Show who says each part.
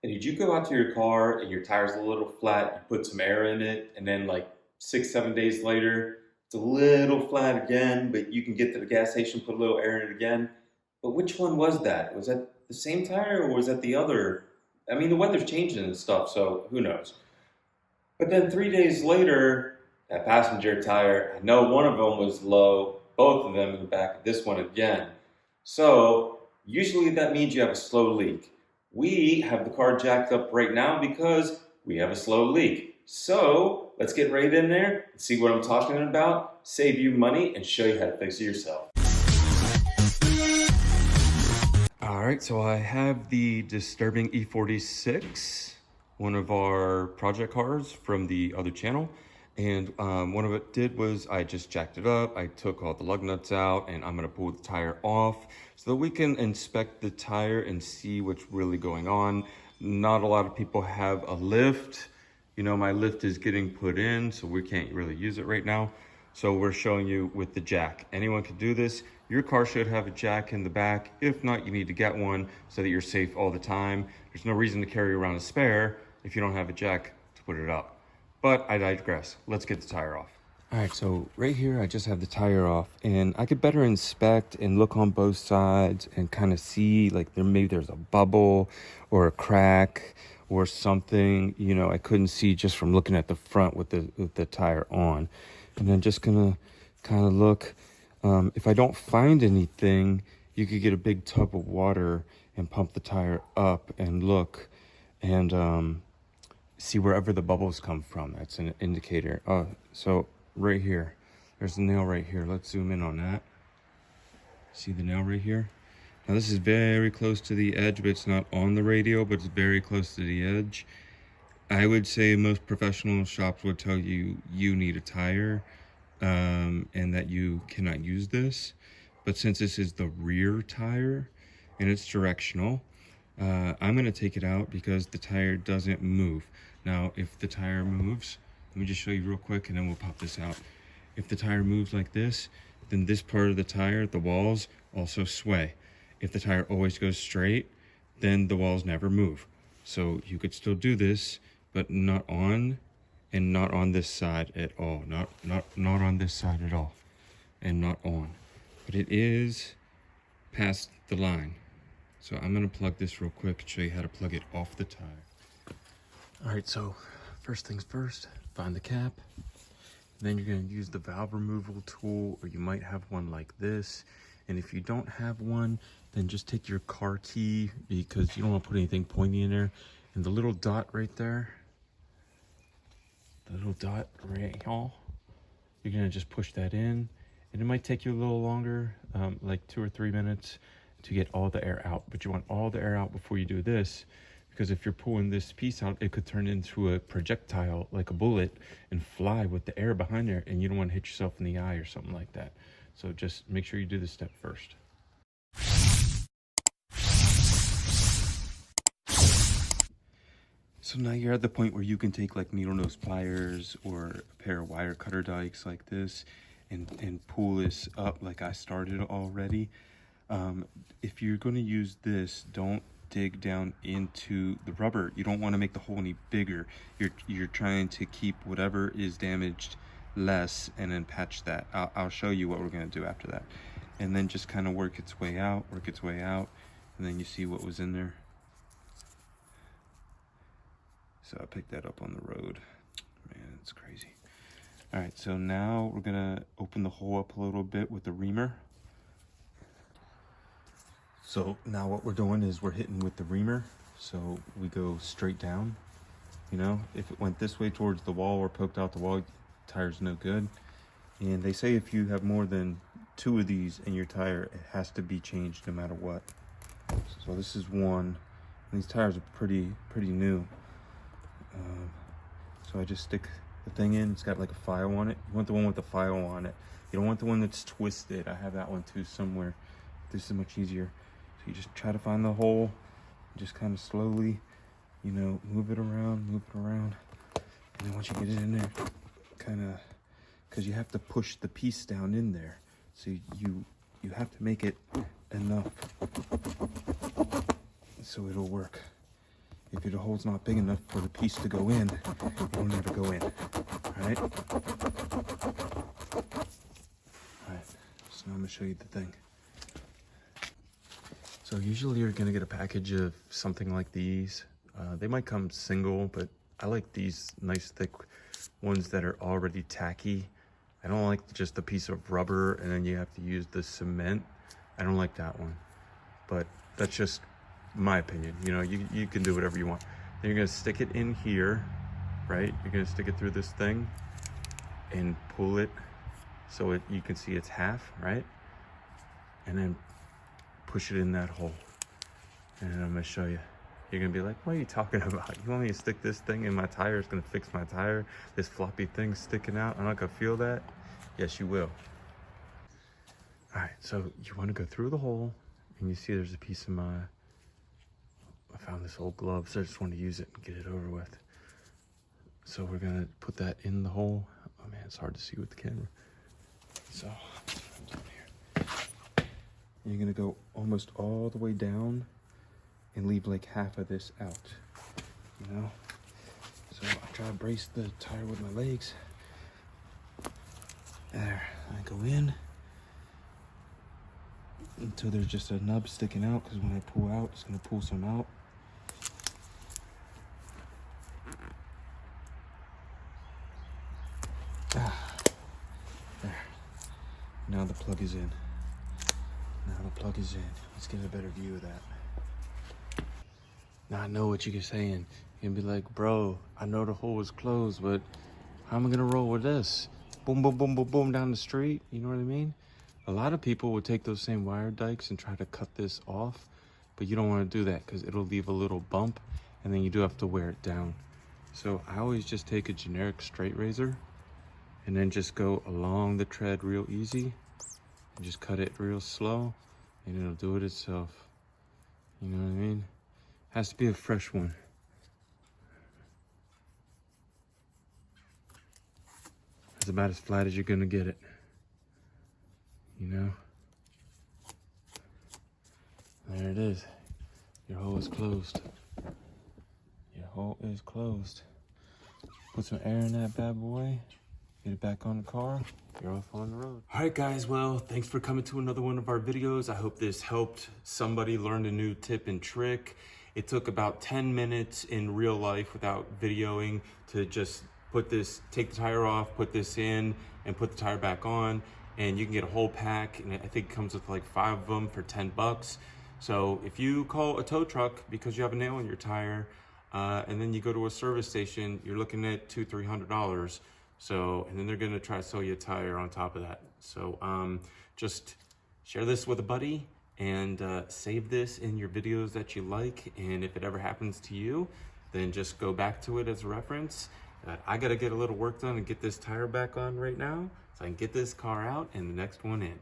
Speaker 1: And did you go out to your car and your tire's a little flat, you put some air in it, and then like 6, 7 days later, it's a little flat again, but you can get to the gas station, put a little air in it again. But which one was that? Was that the same tire or was that the other? I mean, the weather's changing and stuff, so who knows? But then 3 days later, that passenger tire, I know one of them was low, both of them in the back of this one again. So usually that means you have a slow leak. We have the car jacked up right now because we have a slow leak. So let's get right in there and see what I'm talking about, save you money, and show you how to fix it yourself. All right, so I have the Disturbing E46, one of our project cars from the other channel. And what it did was I just jacked it up. I took all the lug nuts out and I'm gonna pull the tire off so that we can inspect the tire and see what's really going on. Not a lot of people have a lift. You know, my lift is getting put in, so we can't really use it right now. So we're showing you with the jack. Anyone can do this. Your car should have a jack in the back. If not, you need to get one so that you're safe all the time. There's no reason to carry around a spare if you don't have a jack to put it up. But I digress. Let's get the tire off. All right, so right here, I just have the tire off and I could better inspect and look on both sides and kind of see like maybe there's a bubble or a crack or something, you know, I couldn't see just from looking at the front with the tire on. And then just gonna kind of look. If I don't find anything, you could get a big tub of water and pump the tire up and look and see wherever the bubbles come from. That's an indicator. So right here, there's a nail right here. Let's zoom in on that. See the nail right here? Now this is very close to the edge, but it's not on the radio, but it's very close to the edge. I would say most professional shops would tell you you need a tire and that you cannot use this. But since this is the rear tire and it's directional, I'm going to take it out because the tire doesn't move. Now, if the tire moves, let me just show you real quick and then we'll pop this out. If the tire moves like this, then this part of the tire, the walls, also sway. If the tire always goes straight, then the walls never move. So you could still do this, but not on and not on this side at all. Not on this side at all. And not on. But it is past the line. So I'm gonna plug this real quick and show you how to plug it off the tire. All right, so first things first, find the cap. Then you're gonna use the valve removal tool, or you might have one like this. And if you don't have one, then just take your car key because you don't wanna put anything pointy in there. And the little dot right there, the little dot right here, you're gonna just push that in. And it might take you a little longer, like 2 or 3 minutes to get all the air out. But you want all the air out before you do this, because if you're pulling this piece out, it could turn into a projectile, like a bullet, and fly with the air behind there, and you don't want to hit yourself in the eye or something like that. So just make sure you do this step first. So now you're at the point where you can take like needle nose pliers or a pair of wire cutter dikes like this and pull this up like I started already. If you're going to use this, don't dig down into the rubber. You don't want to make the hole any bigger. You're trying to keep whatever is damaged less and then patch that. I'll show you what we're going to do after that. And then just kind of work its way out, and then you see what was in there. So I picked that up on the road. Man, it's crazy. All right, so now we're gonna open the hole up a little bit with the reamer. So now what we're doing is we're hitting with the reamer. So we go straight down. You know, if it went this way towards the wall or poked out the wall, tire's no good. And they say if you have more than 2 of these in your tire, it has to be changed no matter what. So this is one. And these tires are pretty new. So I just stick the thing in. It's got like a file on it. You want the one with the file on it. You don't want the one that's twisted. I have that one too somewhere. This is much easier. So you just try to find the hole. Just kind of slowly, you know, move it around. And then once you get it in there, kind of, because you have to push the piece down in there. So you have to make it enough so it'll work.
Speaker 2: If the hole's not big enough for the piece to go in, it'll never go in. Alright? Alright, so now I'm gonna show you the thing. So usually you're gonna get a package of something like these. They might come single, but I like these nice thick ones that are already tacky. I don't like just a piece of rubber and then you have to use the cement. I don't like that one, but that's just my opinion. You know, you can do whatever you want. Then you're gonna stick it in here, right? You're gonna stick it through this thing and pull it so you can see it's half, right? And then push it in that hole. And I'm gonna show you. You're gonna be like, what are you talking about? You want me to stick this thing in my tire? It's gonna fix my tire? This floppy thing sticking out? I'm not gonna feel that? Yes, you will. All right, so you wanna go through the hole and you see there's a piece of I found this old glove, so I just wanted to use it and get it over with. So we're gonna put that in the hole. Oh man, it's hard to see with the camera. So, that's what I'm doing here. You're gonna go almost all the way down and leave like half of this out, you know? So I try to brace the tire with my legs. There, I go in until there's just a nub sticking out, because when I pull out, it's gonna pull some out. There. Now the plug is in. Now the plug is in. Let's get a better view of that. Now I know what you're saying. You're gonna be like, bro, I know the hole is closed, but how am I gonna roll with this? Boom, boom, boom, boom, boom down the street. You know what I mean? A lot of people would take those same wire dikes and try to cut this off, but you don't want to do that because it'll leave a little bump and then you do have to wear it down. So I always just take a generic straight razor and then just go along the tread real easy and just cut it real slow and it'll do it itself. You know what I mean? Has to be a fresh one. It's about as flat as you're gonna get it. You know? There it is. Your hole is closed. Your hole is closed. Put some air in that bad boy. Get it back on the car. You're off on the road. All right, guys. Well, thanks for coming to another one of our videos. I hope this helped somebody learn a new tip and trick. It took about 10 minutes in real life without videoing to just take the tire off, put this in, and put the tire back on. And you can get a whole pack, and I think it comes with like 5 of them for 10 bucks. So if you call a tow truck because you have a nail in your tire, and then you go to a service station, you're looking at $200-300. So, and then they're gonna try to sell you a tire on top of that. So just share this with a buddy and save this in your videos that you like. And if it ever happens to you, then just go back to it as a reference. I gotta get a little work done and get this tire back on right now so I can get this car out and the next one in.